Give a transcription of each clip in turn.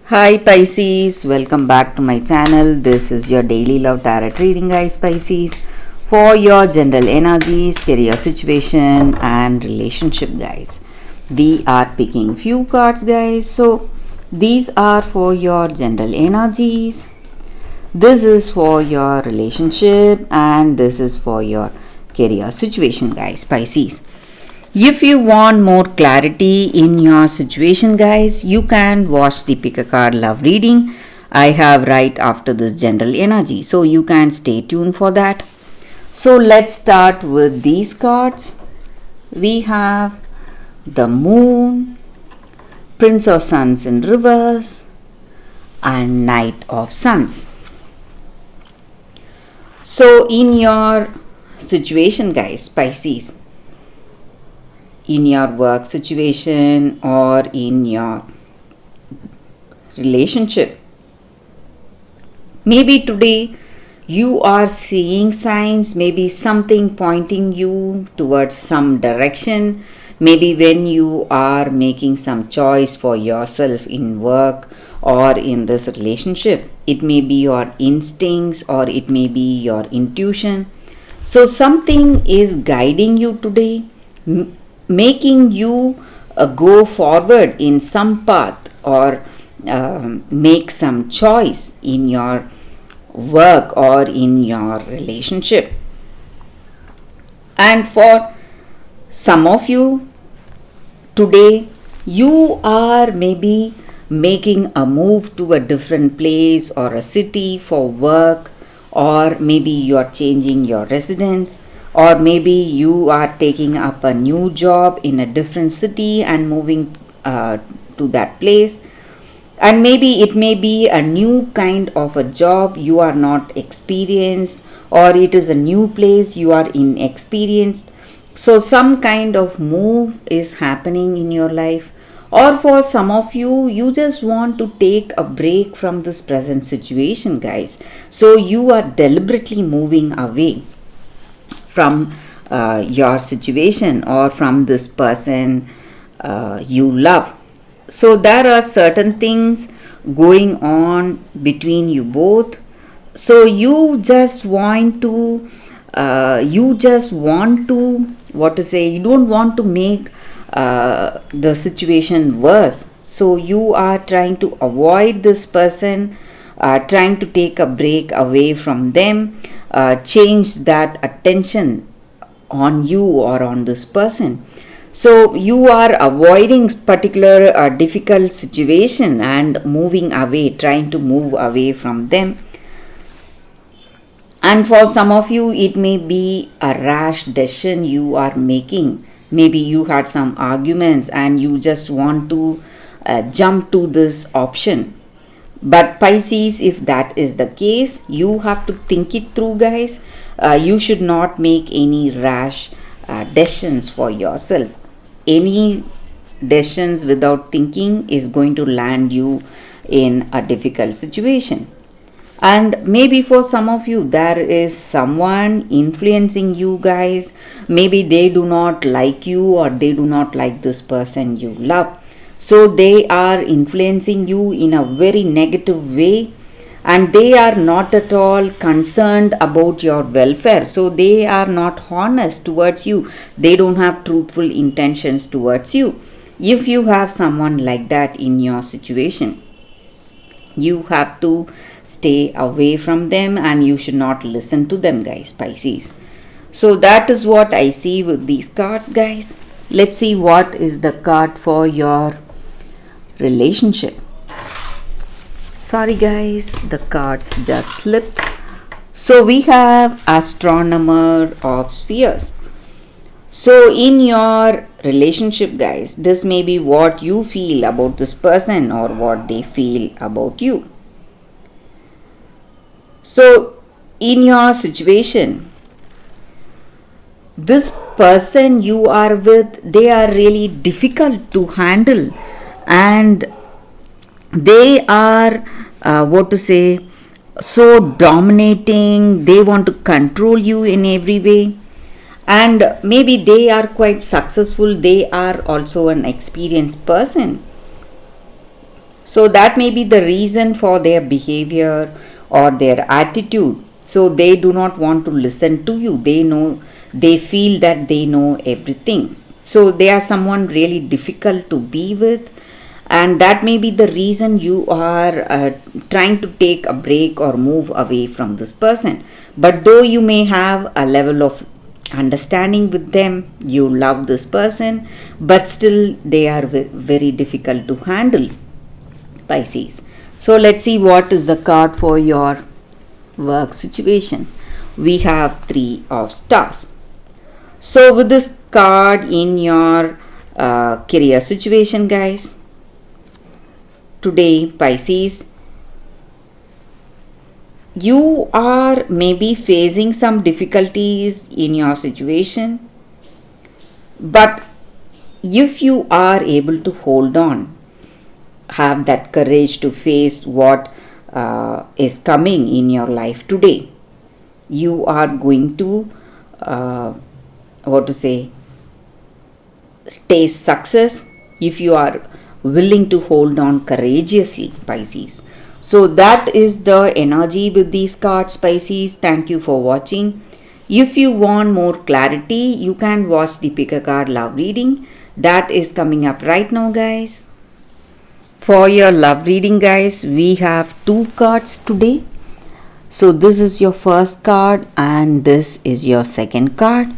Hi Pisces, welcome back to my channel. This is your daily love tarot reading, guys. Pisces, for your general energies, career situation, and relationship, guys. We are picking few cards, guys. So these are for your general energies. This is for your relationship, and this is for your career situation, guys. Pisces. If you want more clarity in your situation, guys, you can watch the pick a card love reading I have right after this general energy. So you can stay tuned for that. So let's start with these cards. We have the Moon, Prince of Suns in reverse, and Knight of Suns. So in your situation, guys, Pisces, in your work situation or in your relationship, maybe today you are seeing signs, maybe something pointing you towards some direction. Maybe when you are making some choice for yourself in work or in this relationship, it may be your instincts or it may be your intuition. So something is guiding you today, making you go forward in some path or make some choice in your work or in your relationship. And for some of you today, you are maybe making a move to a different place or a city for work, or maybe you are changing your residence, or maybe you are taking up a new job in a different city and moving to that place. And maybe it may be a new kind of a job you are not experienced, or it is a new place you are inexperienced. So some kind of move is happening in your life. Or for some of you, you just want to take a break from this present situation, guys. So you are deliberately moving away from your situation or from this person you love. So there are certain things going on between you both. So you just want to what to say, you don't want to make the situation worse. So you are trying to avoid this person, trying to take a break away from them, change that attention on you or on this person. So you are avoiding particular difficult situation and moving away, trying to move away from them. And for some of you, it may be a rash decision you are making. Maybe you had some arguments and you just want to jump to this option. But Pisces, if that is the case, you have to think it through, guys. You should not make any rash decisions for yourself. Any decisions without thinking is going to land you in a difficult situation. And maybe for some of you, there is someone influencing you, guys. Maybe they do not like you or they do not like this person you love. So they are influencing you in a very negative way, and they are not at all concerned about your welfare. So they are not honest towards you. They don't have truthful intentions towards you. If you have someone like that in your situation, you have to stay away from them and you should not listen to them, guys, Pisces. So that is what I see with these cards, guys. Let's see what is the card for your relationship. Sorry, guys, the cards just slipped. So we have Astronomer of Spheres. So in your relationship, guys, this may be what you feel about this person or what they feel about you. So in your situation, this person you are with, they are really difficult to handle, and they are so dominating. They want to control you in every way, and maybe they are quite successful. They are also an experienced person, So that may be the reason for their behavior or their attitude. So they do not want to listen to you. They feel that they know everything. So they are someone really difficult to be with, and that may be the reason you are trying to take a break or move away from this person. But though you may have a level of understanding with them, you love this person, but still they are very difficult to handle, Pisces. So let's see what is the card for your work situation. We have 3 of stars. So with this card in your career situation, guys, today, Pisces, you are maybe facing some difficulties in your situation, but if you are able to hold on, have that courage to face what is coming in your life today, you are going to taste success if you are willing to hold on courageously, Pisces. So that is the energy with these cards, Pisces. Thank you for watching. If you want more clarity, you can watch the pick a card love reading that is coming up right now, guys. For your love reading, guys, we have 2 cards today. So this is your first card and this is your second card.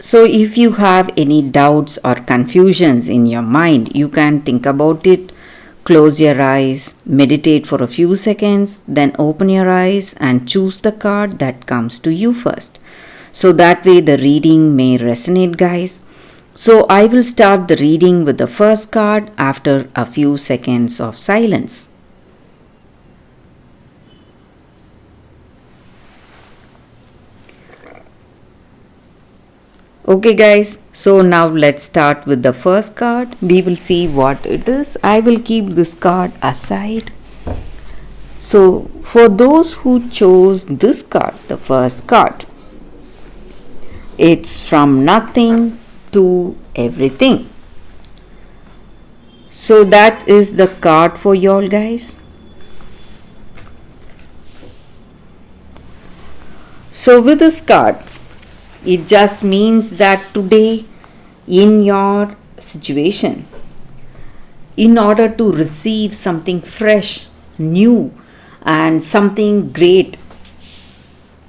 So if you have any doubts or confusions in your mind, you can think about it. Close your eyes, meditate for a few seconds, then open your eyes and choose the card that comes to you first. So that way the reading may resonate, guys. So I will start the reading with the first card after a few seconds of silence. Okay guys, so now let's start with the first card. We will see what it is. I will keep this card aside. So for those who chose this card, the first card, it's from nothing to everything. So that is the card for y'all, guys. So with this card, it just means that today in your situation, in order to receive something fresh, new, and something great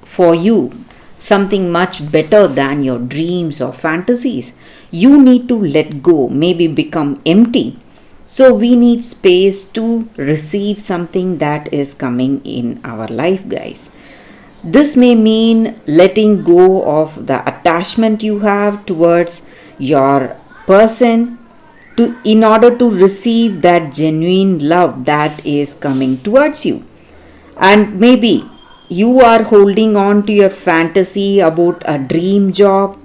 for you, something much better than your dreams or fantasies, you need to let go, maybe become empty. So we need space to receive something that is coming in our life, guys. This may mean letting go of the attachment you have towards your person in order to receive that genuine love that is coming towards you. And maybe you are holding on to your fantasy about a dream job,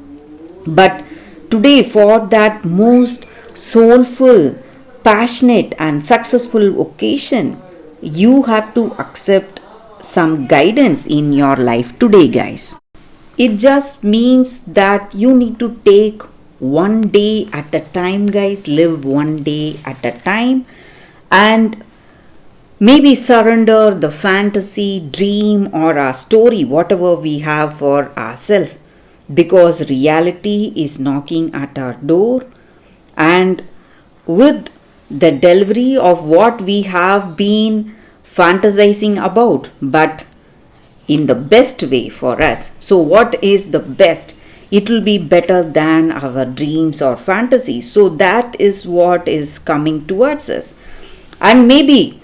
but today for that most soulful, passionate and successful occasion, you have to accept some guidance in your life today, guys. It just means that you need to take one day at a time, guys. Live one day at a time and maybe surrender the fantasy, dream or a story, whatever we have for ourselves, because reality is knocking at our door, and with the delivery of what we have been fantasizing about, but in the best way for us. So what is the best? It will be better than our dreams or fantasies. So that is what is coming towards us. And maybe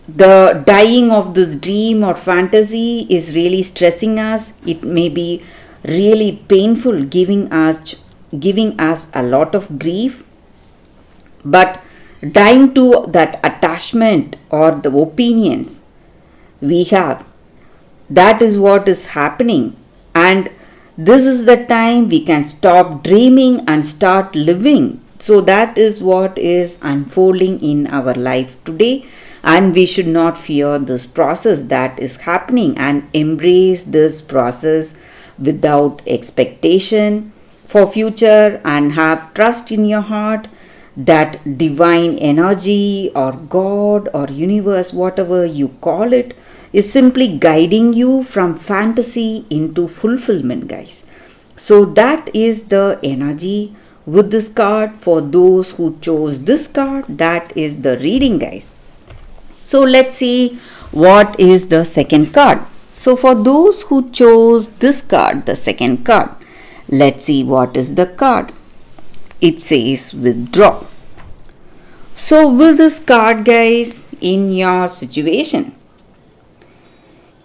the dying of this dream or fantasy is really stressing us. It may be really painful, giving us a lot of grief. But dying to that attachment or the opinions we have, that is what is happening. And this is the time we can stop dreaming and start living. So that is what is unfolding in our life today. And we should not fear this process that is happening and embrace this process without expectation for future and have trust in your heart that divine energy or God or universe, whatever you call it, is simply guiding you from fantasy into fulfillment, guys. So that is the energy with this card. For those who chose this card, that is the reading, guys. So let's see what is the second card. So for those who chose this card, the second card, let's see what is the card. It says withdraw. So with this card, guys, in your situation,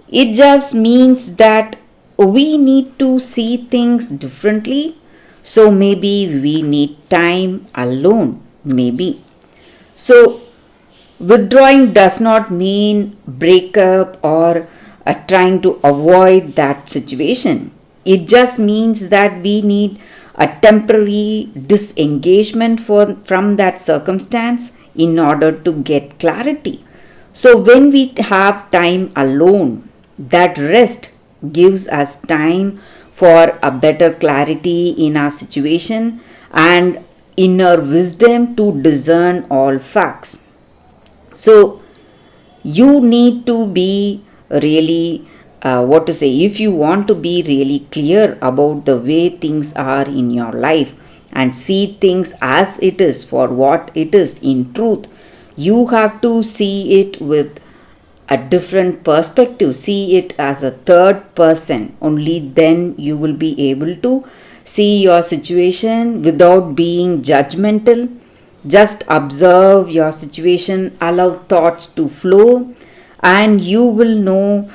it just means that we need to see things differently. So maybe we need time alone, maybe. So withdrawing does not mean breakup or trying to avoid that situation. It just means that we need a temporary disengagement from that circumstance in order to get clarity. So when we have time alone, that rest gives us time for a better clarity in our situation and inner wisdom to discern all facts. So you need to be really if you want to be really clear about the way things are in your life and see things as it is for what it is in truth, you have to see it with a different perspective. See it as a third person. Only then you will be able to see your situation without being judgmental. Just observe your situation, allow thoughts to flow, and you will know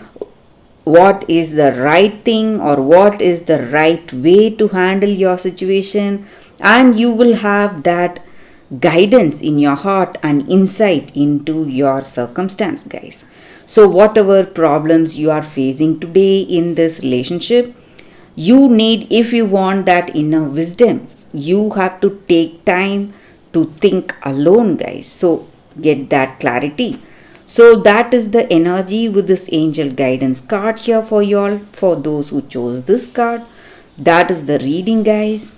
what is the right thing or what is the right way to handle your situation, and you will have that guidance in your heart and insight into your circumstance, guys. So whatever problems you are facing today in this relationship, you need, if you want that inner wisdom, you have to take time to think alone, guys. So get that clarity. So that is the energy with this angel guidance card here for y'all. For those who chose this card, that is the reading, guys.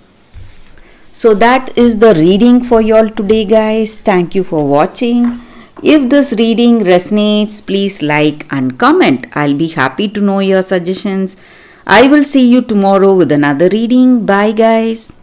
So that is the reading for y'all today, guys. Thank you for watching. If this reading resonates, please like and comment. I'll be happy to know your suggestions. I will see you tomorrow with another reading. Bye, guys.